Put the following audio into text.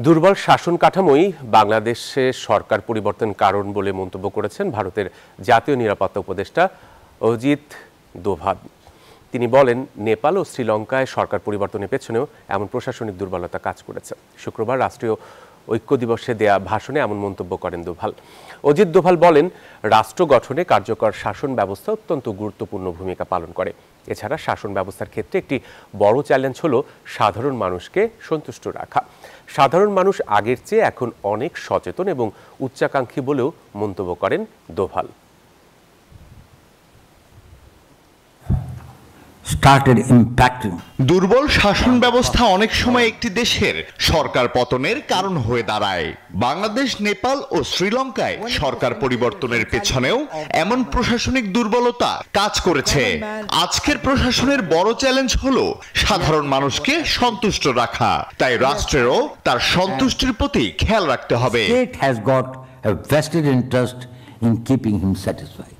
দুর্বল শাসন কাঠামোই বাংলাদেশে সরকার পরিবর্তন কারণ বলে মন্তব্য করেছেন ভারতের জাতীয় নিরাপত্তা উপদেষ্টা অজিত দোভাল। তিনি বলেন, নেপাল ও শ্রীলঙ্কায় সরকার পরিবর্তনের পেছনেও এমন প্রশাসনিক দুর্বলতা কাজ করেছে। শুক্রবার রাষ্ট্রীয় ঐক্য দিবসে দেয়া ভাষণে এমন মন্তব্য করেন দোভাল। অজিত দোভাল বলেন, রাষ্ট্র গঠনে কার্যকর শাসন ব্যবস্থা অত্যন্ত গুরুত্বপূর্ণ ভূমিকা পালন করে। এছাড়া শাসন ব্যবস্থার ক্ষেত্রে একটি বড় চ্যালেঞ্জ হলো সাধারণ মানুষকে সন্তুষ্ট রাখা। সাধারণ মানুষ আগের চেয়ে এখন অনেক সচেতন এবং উচ্চাকাঙ্ক্ষী বলেও মন্তব্য করেন দোভাল। দুর্বল শাসন ব্যবস্থা অনেক সময় একটি দেশের সরকার পতনের কারণ হয়ে দাঁড়ায়। বাংলাদেশ, নেপাল ও শ্রীলঙ্কায় সরকার পরিবর্তনের পেছনেও এমন প্রশাসনিক দুর্বলতা কাজ করেছে। আজকের প্রশাসনের বড় চ্যালেঞ্জ হলো সাধারণ মানুষকে সন্তুষ্ট রাখা। তাই রাষ্ট্রেরও তার সন্তুষ্টির প্রতি খেয়াল রাখতে হবে। State has got a vested interest in keeping him satisfied.